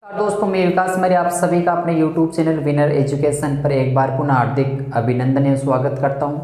दोस्तों, मैं विकास मौर्य आप सभी का अपने YouTube चैनल विनर एजुकेशन पर एक बार पुनः हार्दिक अभिनंदन एवं स्वागत करता हूं।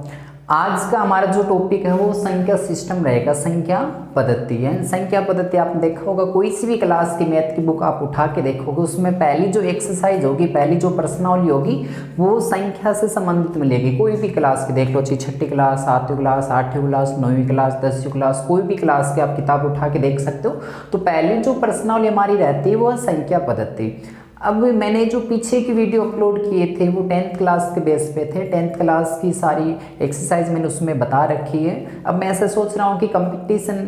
आज का हमारा जो टॉपिक है वो संख्या सिस्टम रहेगा, संख्या पद्धति है। संख्या पद्धति आपने देखा होगा, कोई सी भी क्लास की मैथ की बुक आप उठा के देखोगे, उसमें पहली जो एक्सरसाइज होगी, पहली जो प्रश्नावली होगी वो संख्या से संबंधित मिलेगी। कोई भी क्लास की देख लो, चाहे छठी क्लास, सातवीं क्लास, आठवीं क्लास, नौवीं क्लास, 10वीं क्लास, कोई भी क्लास की आप किताब उठा के देख सकते हो। तो पहली जो प्रश्नावली हमारी रहती है वो है संख्या पद्धति। अब मैंने जो पीछे की वीडियो अपलोड किए थे वो 10th क्लास के बेस पे थे। 10th क्लास की सारी एक्सरसाइज मैंने उसमें बता रखी है। अब मैं ऐसा सोच रहा हूँ कि कंपटीशन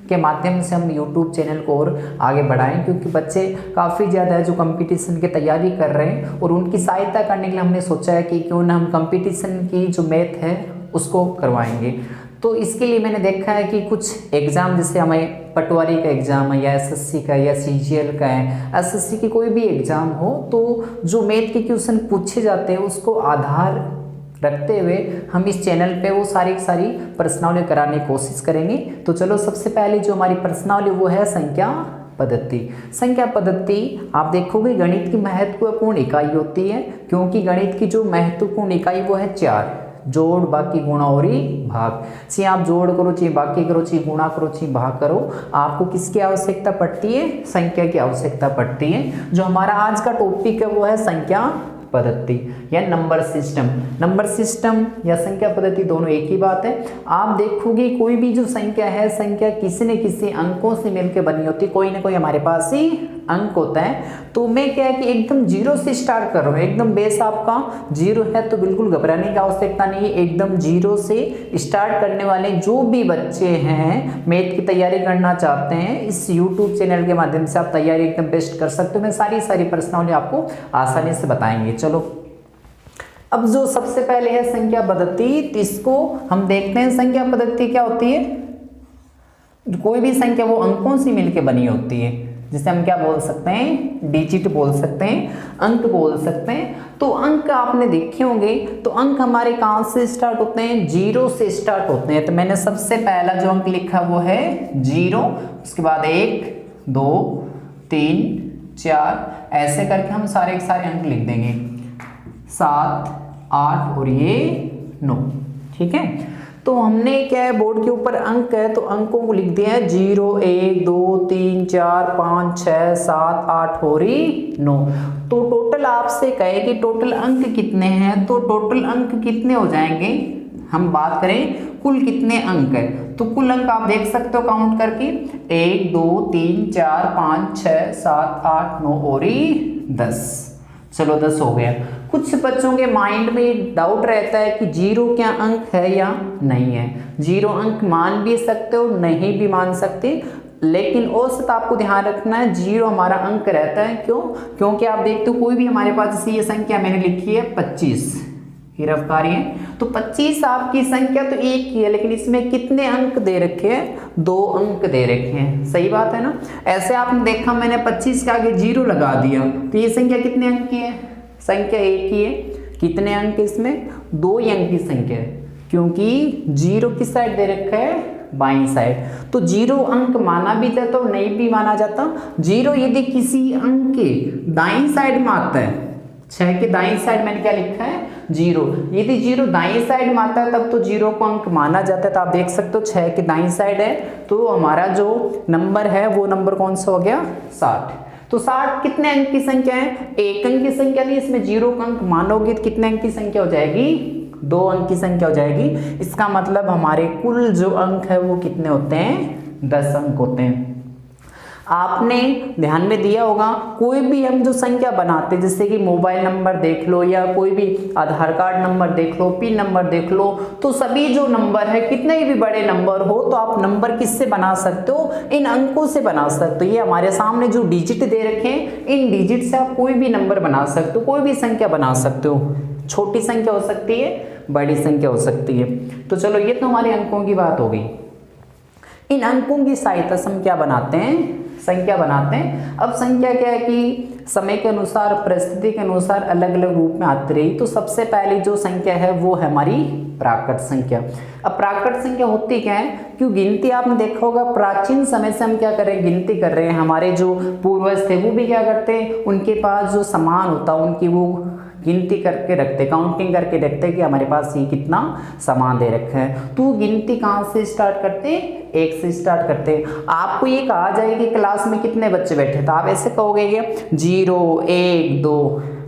के माध्यम से हम YouTube चैनल को और आगे बढ़ाएं, क्योंकि बच्चे काफ़ी ज़्यादा है जो कंपटीशन की तैयारी कर रहे हैं, और उनकी सहायता करने के लिए हमने सोचा है कि क्यों ना हम कंपटीशन की जो मैथ है उसको करवाएंगे। तो इसके लिए मैंने देखा है कि कुछ एग्ज़ाम, जैसे हमें पटवारी का एग्ज़ाम है या एसएससी का या सीजीएल का है, एसएससी की कोई भी एग्ज़ाम हो, तो जो मैथ के क्वेश्चन पूछे जाते हैं उसको आधार रखते हुए हम इस चैनल पे वो सारी प्रश्नावली कराने की कोशिश करेंगे। तो चलो, सबसे पहले जो हमारी प्रश्नावली वो है संख्या पद्धति। संख्या पद्धति आप देखोगे गणित की महत्वपूर्ण इकाई होती है, क्योंकि गणित की जो महत्वपूर्ण इकाई वो है 4: जोड़, बाकी, गुणा और भाग। चाहे आप जोड़ करो, चाहे बाकी करो, चाहे गुणा करो, चाहे भाग करो, आपको किसकी आवश्यकता पड़ती है? संख्या की आवश्यकता पड़ती है। जो हमारा आज का टॉपिक है वो है संख्या पद्धति या नंबर सिस्टम। नंबर सिस्टम या संख्या पद्धति दोनों एक ही बात है। आप देखोगे कोई भी जो संख्या है, संख्या किसी न किसी अंकों से मिलकर बनी होती है। कोई ना कोई हमारे पास ही अंक होता है। तो मैं क्या है कि एकदम जीरो से स्टार्ट कर रहा हूँ, एकदम बेस आपका जीरो है, तो बिल्कुल घबराने की आवश्यकता नहीं है। एकदम जीरो से स्टार्ट करने वाले जो भी बच्चे हैं, मैथ की तैयारी करना चाहते हैं, इस यूट्यूब चैनल के माध्यम से आप तैयारी एकदम बेस्ट कर सकते हो। मैं सारी प्रश्नावली आपको आसानी से बताएंगे। चलो, अब जो सबसे पहले है संख्या पद्धति, तो इसको हम देखते हैं। संख्या पद्धति क्या होती है? कोई भी संख्या वो अंकों से मिलकर बनी होती है, जिसे हम क्या बोल सकते हैं? डिजिट बोल सकते हैं, अंक बोल सकते हैं। तो अंक आपने देखे होंगे, तो अंक हमारे कहाँ से स्टार्ट होते हैं? जीरो से स्टार्ट होते हैं। तो मैंने सबसे पहला जो अंक लिखा वो है 0, उसके बाद 1, 2, 3, 4, ऐसे करके हम सारे के सारे अंक लिख देंगे। 7, 8 और ये 9। ठीक है, तो हमने क्या है, बोर्ड के ऊपर अंक है तो अंकों को लिख दिया है 0, 1, 2, 3, 4, 5, 6, 7, 8 और 9। तो टोटल आपसे कहे कि टोटल अंक कितने हैं, तो टोटल अंक कितने हो जाएंगे? हम बात करें कुल कितने अंक है, तो कुल अंक आप देख सकते हो काउंट करके, 1, 2, 3, 4, 5, 6, 7, 8, 9 और 10। चलो, 10 हो गया। कुछ बच्चों के माइंड में डाउट रहता है कि 0 क्या अंक है या नहीं है। 0 अंक मान भी सकते हो, नहीं भी मान सकते, लेकिन औसत आपको ध्यान रखना है 0 हमारा अंक रहता है। क्यों? क्योंकि आप देखते हो कोई भी हमारे पास, जैसे ये संख्या मैंने लिखी है 25, ये रफ्तारी है, तो 25 आपकी संख्या तो एक ही है, लेकिन इसमें कितने अंक दे रखे हैं? 2 अंक दे रखे हैं। सही बात है ना? ऐसे आपने देखा, मैंने 25 के आगे 0 लगा दिया, तो ये संख्या कितने अंक की है? संख्या एक ही है। कितने अंक इसमें? 2 ही अंक की संख्या है, क्योंकि 0 किस साइड दे रखा है? बाईं साइड। तो 0 अंक माना भी जाता और नहीं भी माना जाता। 0 यदि किसी अंक के दाईं साइड में आता है, 6 के दाईं साइड मैंने क्या लिखा है? 0। यदि 0 दाईं साइड में आता है तब तो 0 को अंक माना जाता है। तो आप देख सकते हो 6 के दाईं साइड है, तो हमारा जो नंबर है वो नंबर कौन सा हो गया? 60। तो 60 कितने अंक की संख्या है? एक अंक की संख्या नहीं, इसमें 0 का अंक मानोगे तो कितने अंक की संख्या हो जाएगी? 2 अंक की संख्या हो जाएगी। इसका मतलब हमारे कुल जो अंक है वो कितने होते हैं? 10 अंक होते हैं। आपने ध्यान में दिया होगा, कोई भी हम जो संख्या बनाते, जैसे कि मोबाइल नंबर देख लो या कोई भी आधार कार्ड नंबर देख लो, पिन नंबर देख लो, तो सभी जो नंबर है, कितने भी बड़े नंबर हो, तो आप नंबर किससे बना सकते हो? इन अंकों से बना सकते हो। ये हमारे सामने जो डिजिट दे रखे हैं, इन डिजिट से आप कोई भी नंबर बना सकते हो, कोई भी संख्या बना सकते हो। छोटी संख्या हो सकती है, बड़ी संख्या हो सकती है। तो चलो, ये तो हमारे अंकों की बात हो गई। इन अंकों की सहायता से हम क्या बनाते हैं? संख्या बनाते हैं। अब संख्या क्या है कि समय के अनुसार, परिस्थिति के अनुसार अलग अलग रूप में आती रही। तो सबसे पहली जो संख्या है वो है हमारी प्राकृत संख्या। अब प्राकृत संख्या होती क्या है? क्यों गिनती आपने देखा होगा प्राचीन समय से हम क्या कर रहे हैं, गिनती कर रहे हैं। हमारे जो पूर्वज थे वो भी क्या करते हैं, उनके पास जो सामान होता उनकी वो गिनती करके रखते, काउंटिंग करके रखते कि हमारे पास ये कितना सामान दे रखा है। तो गिनती कहाँ से स्टार्ट करते, एक से स्टार्ट करते। आपको ये कहा जाए कि क्लास में कितने बच्चे बैठे, तो आप ऐसे कहोगे कि 0 1 2,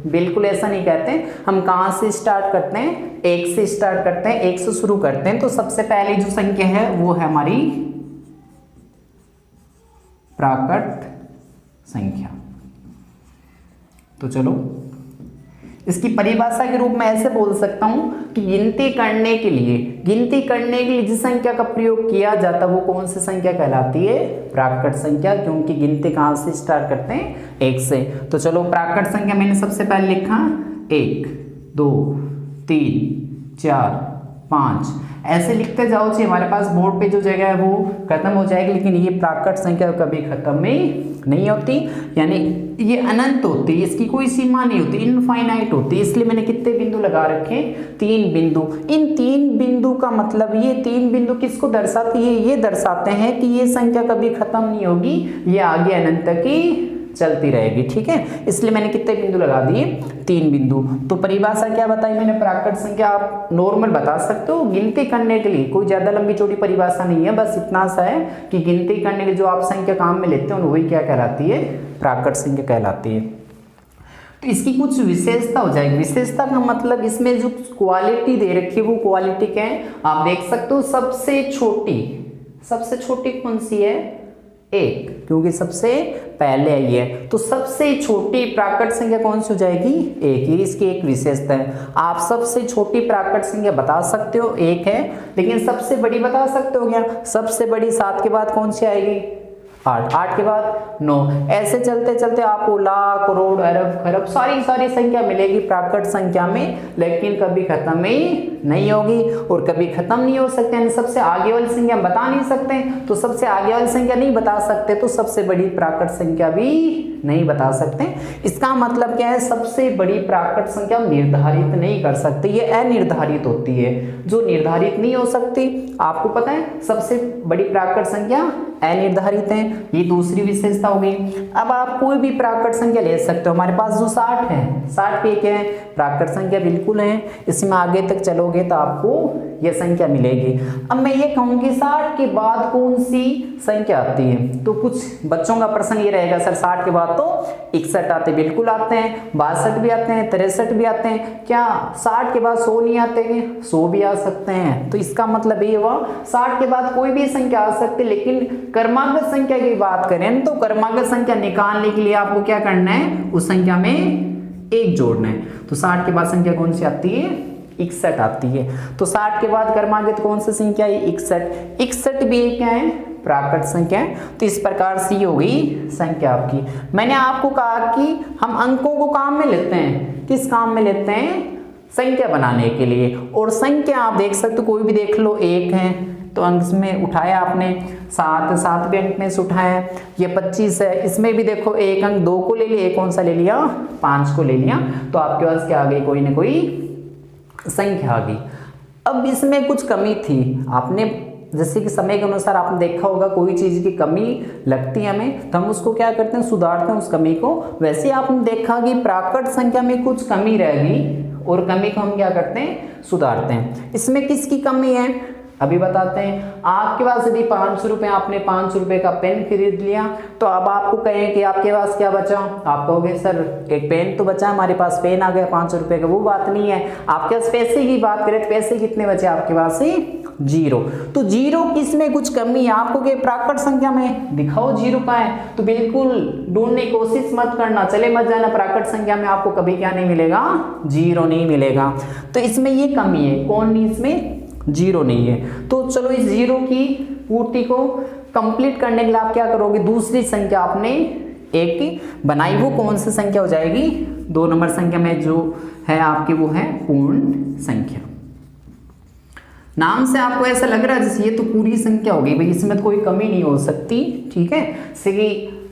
बिल्कुल ऐसा नहीं कहते। हम कहाँ से स्टार्ट करते हैं, एक से स्टार्ट करते हैं, एक से शुरू करते हैं। तो सबसे पहली जो संख्या है वो है हमारी प्राकट संख्या। तो चलो इसकी परिभाषा के रूप में ऐसे बोल सकता हूं कि गिनती करने के लिए जिस संख्या का प्रयोग किया जाता है वो कौन सी संख्या कहलाती है, प्राकट संख्या, क्योंकि गिनती कहां से स्टार्ट करते हैं, एक से। तो चलो प्राकट संख्या मैंने सबसे पहले लिखा 1 2 3 4 5, ऐसे लिखते जाओ जी, हमारे पास बोर्ड पे जो जगह है वो खत्म हो जाएगी। लेकिन ये प्राकट संख्या कभी खत्म नहीं होती, यानी ये अनंत होती है, इसकी कोई सीमा नहीं होती, इनफाइनाइट होती है। इसलिए मैंने कितने बिंदु लगा रखे, 3 बिंदु। इन 3 बिंदु का मतलब, ये 3 बिंदु किसको दर्शाती है, ये दर्शाते हैं कि ये संख्या कभी खत्म नहीं होगी, ये आगे अनंत तक ही चलती रहेगी। ठीक है, इसलिए मैंने कितने बिंदु लगा दिए, 3 बिंदु। तो परिभाषा क्या बताई मैंने, प्राकट संख्या आप नॉर्मल बता सकते हो गिनती करने के लिए, कोई ज्यादा लंबी चौड़ी परिभाषा नहीं है, बस इतना सा है कि गिनती करने के जो आप संख्या काम में लेते हो वही क्या कहलाती है, प्राकट संख्या कहलाती है। तो इसकी कुछ विशेषता हो जाएगी। विशेषता का मतलब इसमें जो क्वालिटी दे रखी है वो क्वालिटी क्या है, आप देख सकते हो। सबसे छोटी कौन सी है, 1, क्योंकि सबसे पहले आई है। तो सबसे छोटी प्राकट संख्या कौन सी हो जाएगी, 1। ये इसकी एक विशेषता है। आप सबसे छोटी प्राकट संख्या बता सकते हो 1 है, लेकिन सबसे बड़ी बता सकते हो क्या, सबसे बड़ी 7 के बाद कौन सी आएगी, 8 के बाद 9। ऐसे चलते चलते आपको लाख करोड़ अरब खरब सारी संख्या मिलेगी प्राकट संख्या में, लेकिन कभी खत्म ही नहीं होगी और कभी खत्म नहीं हो सकते। यानी सबसे आगे वाली संख्या बता नहीं सकते, तो सबसे आगे वाली संख्या नहीं बता सकते तो सबसे बड़ी प्राकट संख्या भी नहीं बता सकते। इसका मतलब क्या है, सबसे बड़ी प्राकट संख्या निर्धारित नहीं कर सकते, ये अनिर्धारित होती है। जो निर्धारित नहीं हो सकती, आपको पता है सबसे बड़ी प्राकट संख्या अनिर्धारित है, ये दूसरी विशेषता होगी। अब आप कोई भी प्राकट संख्या ले सकते हो। हमारे पास जो 60 है, 60 पे क्या है, प्राकट संख्या बिल्कुल है। इसमें आगे तक चलोगे तो आपको यह संख्या मिलेगी। अब मैं ये कहूँगी 60 के बाद कौन सी संख्या आती है, तो कुछ बच्चों का प्रश्न ये रहेगा, सर 60 के बाद तो 61 आते, बिल्कुल आते हैं, 62 भी आते हैं, 63 भी आते हैं। क्या 60 के बाद 100 नहीं आते हैं, 100 भी आ सकते हैं। तो इसका मतलब ये हुआ 60 के बाद कोई भी संख्या आ सकती है, लेकिन क्रमागत संख्या की बात करें तो क्रमागत संख्या निकालने के लिए आपको क्या करना है, उस संख्या में 1 जोड़ना है। तो 60 के बाद संख्या कौन सी आती है, 61 आती है। तो 60 के बाद क्रमागत कौन सी संख्या है, 61। 61 भी एक क्या है, प्राकट संख्या है। तो इस प्रकार से हो गई संख्या आपकी। मैंने आपको कहा कि हम अंकों को काम में लेते हैं, किस काम में लेते हैं, संख्या बनाने के लिए। और संख्या आप देख सकते हो, कोई भी देख लो, 1 है तो अंक में उठाया आपने, 7 भी अंक में से उठाया, ये 25 है, इसमें भी देखो 1 अंक 2 को ले लिया, 1 कौन सा ले लिया, 5 को ले लिया। तो आपके पास क्या आ गई, कोई ना कोई संख्या आ गई। अब इसमें कुछ कमी थी, आपने जैसे कि समय के अनुसार आपने देखा होगा, कोई चीज की कमी लगती है हमें तो हम उसको क्या करते हैं, सुधारते हैं उस कमी को। वैसे आपने देखा कि प्राकट संख्या में कुछ कमी रहेगी और कमी को हम क्या करते हैं, सुधारते हैं। इसमें किसकी कमी है अभी बताते हैं। आपके पास यदि 500 रुपये, आपने 500 रुपये का पेन खरीद लिया, तो अब आपको कहें कि आपके पास क्या बचा, आप कहोगे सर एक पेन तो बचा, हमारे पास पेन आ गया 500 रुपये का, वो बात नहीं है। आपके पास पैसे की बात करें तो पैसे कितने बचे आपके पास से, 0। तो 0 किसमें कुछ कमी है, आपको क्या प्राकट संख्या में दिखाओ 0 का है, तो बिल्कुल ढूंढने की कोशिश मत करना, चले मत जाना, प्राकट संख्या में आपको कभी क्या नहीं मिलेगा, 0 नहीं मिलेगा। तो इसमें ये कमी है, कौन नहीं, इसमें 0 नहीं है। तो चलो इस 0 की पूर्ति को कंप्लीट करने के लिए आप क्या करोगे, दूसरी संख्या आपने एक बनाई, वो कौन सी संख्या हो जाएगी, 2 नंबर संख्या में जो है आपकी वो है पूर्ण संख्या। नाम से आपको ऐसा लग रहा है जैसे ये तो पूरी संख्या होगी, भाई इसमें तो कोई कमी नहीं हो सकती, ठीक है। जैसे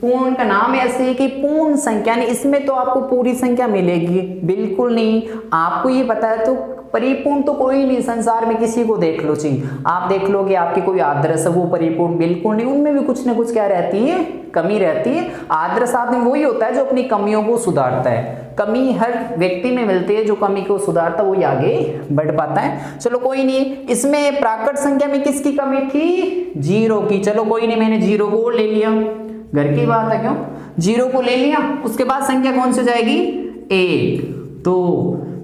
पूर्ण का नाम ऐसे है कि पूर्ण संख्या, इसमें तो आपको पूरी संख्या मिलेगी, बिल्कुल नहीं। आपको ये पता है तो परिपूर्ण तो कोई नहीं, संसार में किसी को देख लो चाहिए, आप देख लोगे आपकी कोई आदर्श है वो परिपूर्ण बिल्कुल नहीं, उनमें भी कुछ ना कुछ क्या रहती है, कमी रहती है। आदर्श आदमी वही होता है जो अपनी कमियों को सुधारता है, कमी हर व्यक्ति में मिलती है, जो कमी को सुधारता वही आगे बढ़ पाता है। चलो कोई नहीं, इसमें प्राकृत संख्या में किसकी कमी थी, 0 की। चलो कोई नहीं, मैंने 0 को ले लिया, घर की बात है, क्यों 0 को ले लिया। उसके बाद संख्या कौन सी जाएगी, 1 2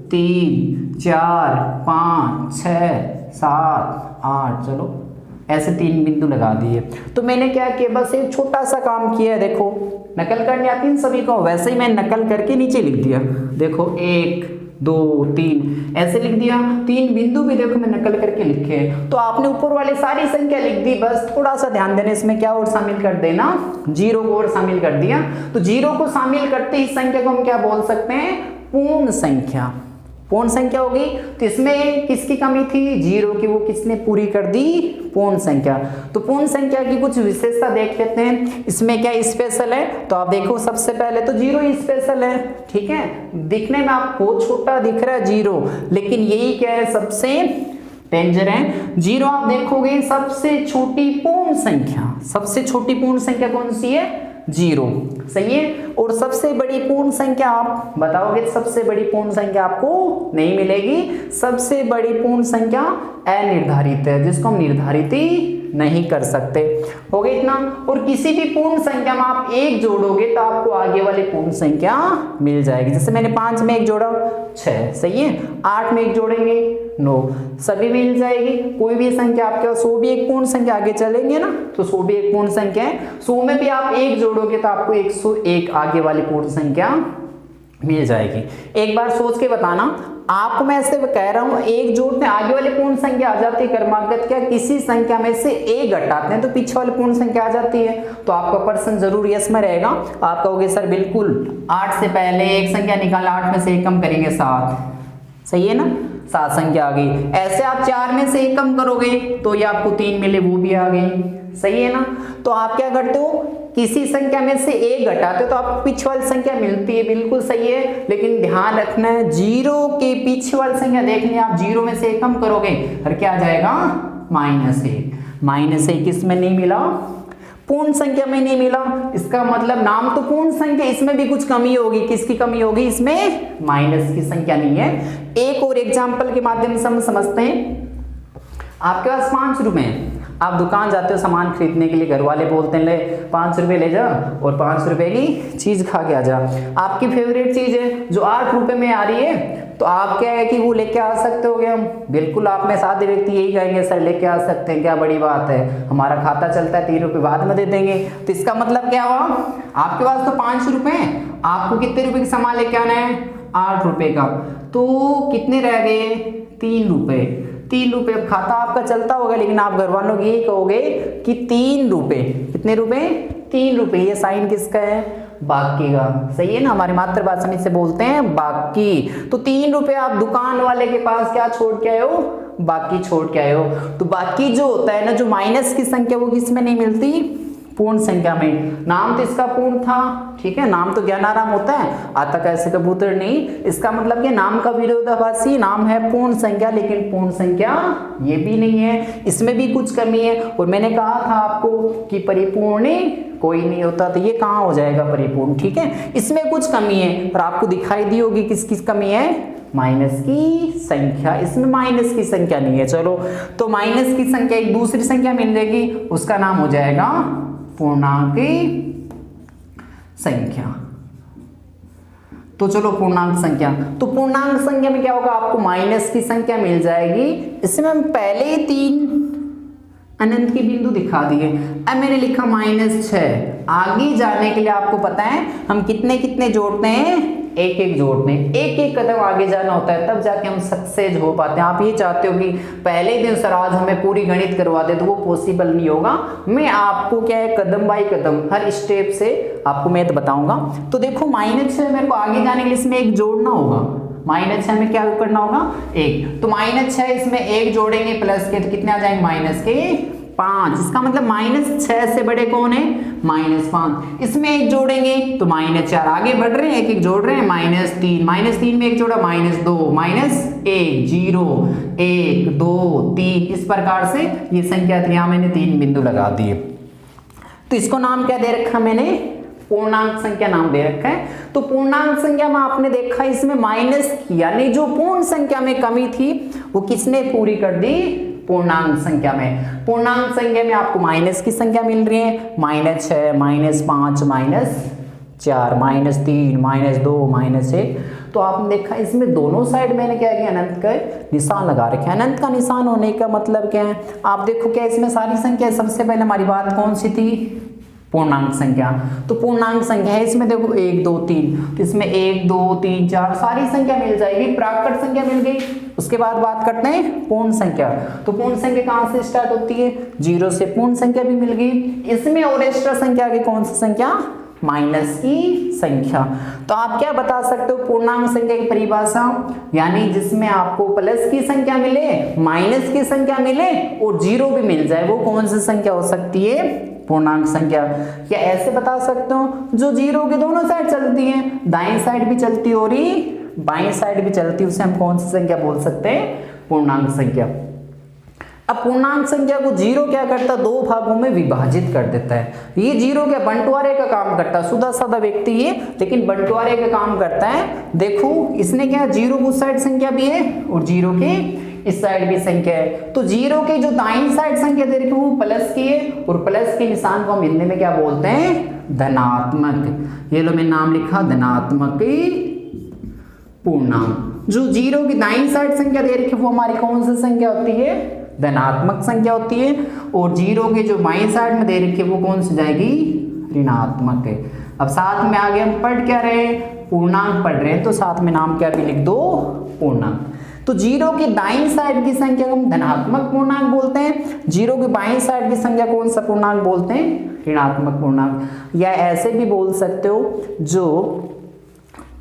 3 4 5 6 7 8, चलो ऐसे 3 बिंदु लगा दिए। तो मैंने क्या किया, बस एक छोटा सा काम किया है, देखो नकल करने आती है सभी को, वैसे ही मैं नकल करके नीचे लिख दिया, देखो 1 2 3 ऐसे लिख दिया। 3 बिंदु भी देखो मैं नकल करके लिखे हैं। तो आपने ऊपर वाले सारी संख्या लिख दी, बस थोड़ा सा ध्यान देना, इसमें क्या और शामिल कर देना, 0 को और शामिल कर दिया। तो 0 को शामिल करते इस संख्या को हम क्या बोल सकते हैं, पूर्ण संख्या। पूर्ण संख्या होगी, तो इसमें किसकी कमी थी, 0 की, वो किसने पूरी कर दी, पूर्ण संख्या। तो पूर्ण संख्या की कुछ विशेषता देख लेते हैं, इसमें क्या स्पेशल है। तो आप देखो सबसे पहले तो 0 ही स्पेशल है, ठीक है, दिखने में आपको छोटा दिख रहा है 0, लेकिन यही क्या है, सबसे डेंजर है। 0 आप देखोगे सबसे छोटी पूर्ण संख्या, सबसे छोटी पूर्ण संख्या कौन सी है, 0, सही है। और सबसे बड़ी पूर्ण संख्या आप बताओगे, सबसे बड़ी पूर्ण संख्या आपको नहीं मिलेगी, सबसे बड़ी पूर्ण संख्या अनिर्धारित है, जिसको हम निर्धारित ही नहीं कर सकते। हो गया इतना। और किसी भी पूर्ण संख्या में आप 1 जोड़ोगे तो आपको आगे वाली पूर्ण संख्या मिल जाएगी। जैसे मैंने 5 में 1 जोड़ा 6, सही है, 8 में 1 जोड़ेंगे 9, सभी मिल जाएगी। कोई भी संख्या आपके पास 100 भी एक पूर्ण संख्या, आगे चलेंगे ना तो 100 भी एक पूर्ण संख्या है, 100 में भी आप 1 जोड़ोगे तो आपको 101 आगे वाली पूर्ण संख्या मिल जाएगी। एक बार सोच के बताना, आपको मैं ऐसे कह रहा हूं, 1 जोड़ते हैं आगे वाली पूर्ण संख्या आ जाती है, क्रमागत क्या, किसी संख्या में से 1 घटाते हैं तो पीछे वाली पूर्ण संख्या आ जाती है। तो आपका पर्सन जरूर यस में रहेगा। आप कहोगे सर बिल्कुल 8 से पहले एक संख्या निकालना, 8 में से 1 कम करेंगे 7, सही है ना, 7 संख्या आ गई। ऐसे आप 4 में से 1 कम करोगे तो ये आपको 3 मिले, वो भी आ गई, सही है ना। तो आप क्या करते हो, किसी संख्या में से 1 घटाते हो तो आपको पीछे वाली संख्या मिलती है, बिल्कुल सही है। लेकिन ध्यान रखना है, 0 के पीछे वाली संख्या देखनी, आप 0 में से 1 कम करोगे और क्या आ जाएगा, -1। -1 किसमें नहीं मिला, पूर्ण संख्या में नहीं मिला। इसका मतलब नाम तो पूर्ण संख्या, इसमें भी कुछ कमी होगी। किसकी कमी होगी, इसमें माइनस की संख्या नहीं है। एक और एग्जांपल के माध्यम से हम समझते हैं। आपके पास 5 रुपए, आप दुकान जाते हो सामान खरीदने के लिए, घर वाले बोलते हैं ले 5 रुपए ले जा और 5 रुपए की चीज खा के आ जा। आपकी फेवरेट चीज है जो 8 रुपए में आ रही है, तो आप क्या है कि वो लेके आ सकते हो क्या, बिल्कुल आप में सादे व्यक्ति यही कहेंगे सर लेके आ सकते हैं, क्या बड़ी बात है, हमारा खाता चलता है, 3 रुपए बाद में दे देंगे। तो इसका मतलब क्या हुआ, आपके पास तो 5 रुपए, आपको कितने रुपए की सामान लेके आना है, 8 रुपए का, तो कितने रह गए, 3 रुपए। 3 रुपए, अब खाता आपका चलता होगा लेकिन आप घर वालों को यही कहोगे कि 3 रुपए, कितने रुपए, 3 रुपए। ये साइन किसका है, बाकी का, सही है ना, हमारी मातृभाषा में इसे बोलते हैं बाकी। तो 3 रुपए आप दुकान वाले के पास क्या छोड़ के आए हो, बाकी छोड़ के आए हो। तो बाकी जो होता है ना, जो माइनस की संख्या, वो किसमें नहीं मिलती, पूर्ण संख्या में। नाम तो इसका पूर्ण था, ठीक है, नाम तो ज्ञानाराम होता है, आता कैसे कबूतर नहीं। इसका मतलब कि नाम का विरोधाभासी, नाम है पूर्ण संख्या लेकिन पूर्ण संख्या ये भी नहीं है, इसमें भी कुछ कमी है। और मैंने कहा था आपको कि परिपूर्ण कोई नहीं होता, तो ये कहाँ हो जाएगा, परिपूर्ण, ठीक है, इसमें कुछ कमी है। और आपको दिखाई दी होगी किसकी कमी है, माइनस की संख्या, इसमें माइनस की संख्या नहीं है। चलो, तो माइनस की संख्या एक दूसरी संख्या मिल जाएगी, उसका नाम हो जाएगा पूर्णांक संख्या। तो चलो पूर्णांक संख्या, तो पूर्णांक संख्या में क्या होगा, आपको माइनस की संख्या मिल जाएगी। इसमें हम पहले ही 3 अनंत के बिंदु दिखा दिए। अब मैंने लिखा -6। आगे जाने के लिए आपको पता है हम कितने कितने जोड़ते हैं, एक एक जोड़ते हैं, एक एक कदम आगे जाना होता है, तब जाके हम सक्सेस हो पाते हैं। आप ये चाहते हो कि पहले दिन सर आज हमें पूरी गणित करवा दे, तो वो पॉसिबल नहीं होगा। मैं आपको क्या है, कदम बाई कदम हर स्टेप से आपको मैथ बताऊंगा। तो देखो -6 मेरे को आगे जाने के लिए इसमें एक जोड़ना होगा, -6 में क्या करना होगा, 1। तो -6 इसमें 1 जोड़ेंगे प्लस के, तो कितने आ जाएंगे, 5, इसका मतलब -6 से बड़े कौन है? -5। इसमें एक जोड़ेंगे तो -4, आगे बढ़ रहे हैं, एक एक जोड़ रहे हैं, -3, -3 में एक जोड़ा -2, -1, 0, 1, 2, 3, इस प्रकार से ये संख्या थी। यहाँ मैंने 3 बिंदु लगा दिए। तो इसको नाम क्या दे रखा मैंने? पूर्णांक संख्या नाम दे रखा है। तो पूर्णांक संख्या में आपने देखा इसमें माइनस की, यानी जो पूर्ण संख्या में कमी थी वो किसने पूरी कर दी? पूर्णांक संख्या में। पूर्णांक संख्या में आपको माइनस की संख्या मिल रही है, -6, -5, -4, -3, -2, -1। तो आपने देखा इसमें दोनों साइड मैंने क्या किया? अनंत का निशान लगा रखे। अनंत का निशान होने का मतलब क्या है? आप देखो क्या इसमें सारी संख्या, सबसे पहले हमारी बात कौन सी थी? पूर्णांक संख्या। तो पूर्णांक संख्या है इसमें देखो 1, 2, 3, तो इसमें 1, 2, 3, 4 सारी संख्या मिल जाएगी। प्राकृत संख्या मिल गई। उसके बाद बात करते हैं पूर्ण संख्या। तो पूर्ण संख्या कहाँ से स्टार्ट होती है? 0 से। पूर्ण संख्या भी मिल गई। इसमें और एक्स्ट्रा संख्या की कौन सी संख्या? माइनस की संख्या। तो आप क्या बता सकते हो पूर्णांक संख्या की परिभाषा? यानी जिसमें आपको प्लस की संख्या मिले, माइनस की संख्या मिले और 0 भी मिल जाए, वो कौन सी संख्या हो सकती है? पूर्णांक संख्या। क्या ऐसे बता सकते हो जो 0 के दोनों साइड चलती है, दाएं साइड भी चलती है और बाएं साइड भी चलती है, उसे हम कौन सी संख्या बोल सकते हैं? पूर्णांक संख्या। अब पूर्णांक संख्या को 0 क्या करता है? 2 भागों में विभाजित कर देता है। ये 0 क्या बंटवारे का काम करता है, सीधा साधा व्यक्ति ये, लेकिन बंटवारे का काम करता है। देखो इसने क्या, 0 की उस साइड संख्या भी है और 0 के इस साइड भी संख्या है। तो 0 के जो दाईं साइड संख्या दे रखी है वो प्लस की है, और प्लस के निशान को हम हिंदी में क्या बोलते हैं? धनात्मक। ये लो मैंने नाम लिखा धनात्मक पूर्णांक। जो 0 की दाईं साइड संख्या दे रखी है वो हमारी कौन सी संख्या होती है? धनात्मक संख्या होती है। और 0 के जो बाईं साइड में दे रखी है वो कौन सी जाएगी? ऋणात्मक है। अब साथ में आगे हम पढ़ क्या रहे? पूर्णांक पढ़ रहे हैं, तो साथ में नाम क्या भी लिख दो? पूर्णांक। तो 0 की दाईं साइड की संख्या को हम धनात्मक पूर्णांक बोलते हैं, 0 की बाईं साइड की संख्या कौन सा पूर्णांक बोलते हैं? ऋणात्मक पूर्णांक। या ऐसे भी बोल सकते हो, जो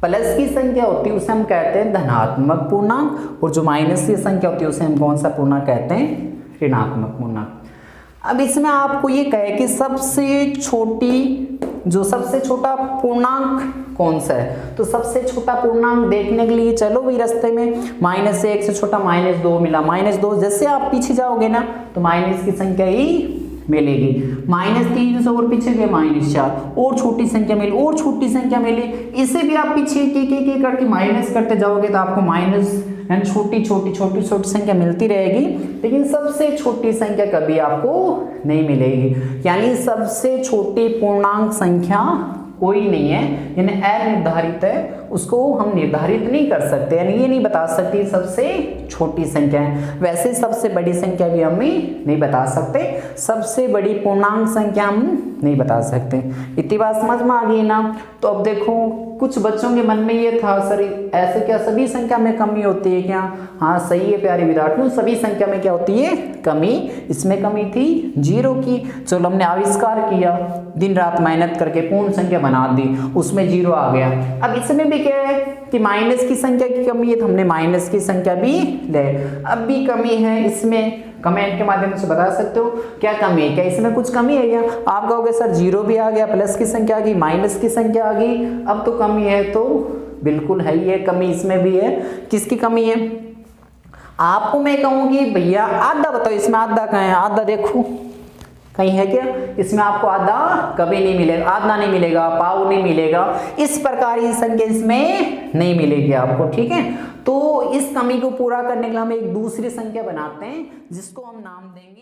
प्लस की संख्या होती है उसे हम कहते हैं धनात्मक पूर्णांक, और जो माइनस की संख्या होती है उसे हम कौन सा पूर्णांक कहते हैं? ऋणात्मक पूर्णांक। अब इसमें आपको ये कहे कि सबसे छोटा पूर्णांक कौन सा है? तो सबसे छोटा पूर्णांक देखने के लिए चलो भी रास्ते में, -1 से छोटा -2 मिला, -2 जैसे आप पीछे जाओगे ना तो माइनस की संख्या ही मिलेगी। -3 से और पीछे गए -4, और छोटी संख्या मिली, और छोटी संख्या मिली, इसे भी आप पीछे एक करके माइनस करते जाओगे तो आपको माइनस एंड छोटी संख्या मिलती रहेगी, लेकिन सबसे छोटी संख्या कभी आपको नहीं मिलेगी। यानी सबसे छोटी पूर्णांक संख्या कोई नहीं है, यानी अनिर्धारित है, उसको हम निर्धारित नहीं कर सकते, यानी ये नहीं बता सकते सबसे छोटी संख्या है। वैसे सबसे बड़ी संख्या भी हम नहीं बता सकते, सबसे बड़ी पूर्णांक संख्या हम नहीं बता सकते। इतनी बात समझ में आ गई ना? तो अब देखो कुछ बच्चों के मन में ये था, सर ऐसे क्या सभी संख्या में कमी होती है क्या? हाँ सही है प्यारे विद्यार्थियों, सभी संख्या में क्या होती है? कमी। इसमें कमी थी 0 की, चलो हमने आविष्कार किया, दिन रात मेहनत करके पूर्ण संख्या बना दी, उसमें 0 आ गया। अब इसमें भी क्या है कि माइनस की संख्या की कमी है, तो हमने माइनस की संख्या भी ले। अब भी कमी है, इसमें कमेंट के माध्यम से बता सकते हो क्या कमी है, क्या इसमें कुछ कमी है क्या? आप कहोगे सर 0 भी आ गया, प्लस की संख्या आ गई, माइनस की संख्या आ गई, अब तो कमी है, तो बिल्कुल है, ये कमी इसमें भी है। किसकी कमी है? आपको मैं कहूंगी भैया आधा बताओ, इसमें आधा कहाँ है? आधा देखो कहीं है क्या? इसमें आपको आधा कभी नहीं मिलेगा, आधा नहीं मिलेगा, पाव नहीं मिलेगा, इस प्रकार की संख्या इसमें नहीं मिलेगी आपको, ठीक है? तो इस कमी को पूरा करने के लिए हम एक दूसरी संख्या बनाते हैं जिसको हम नाम देंगे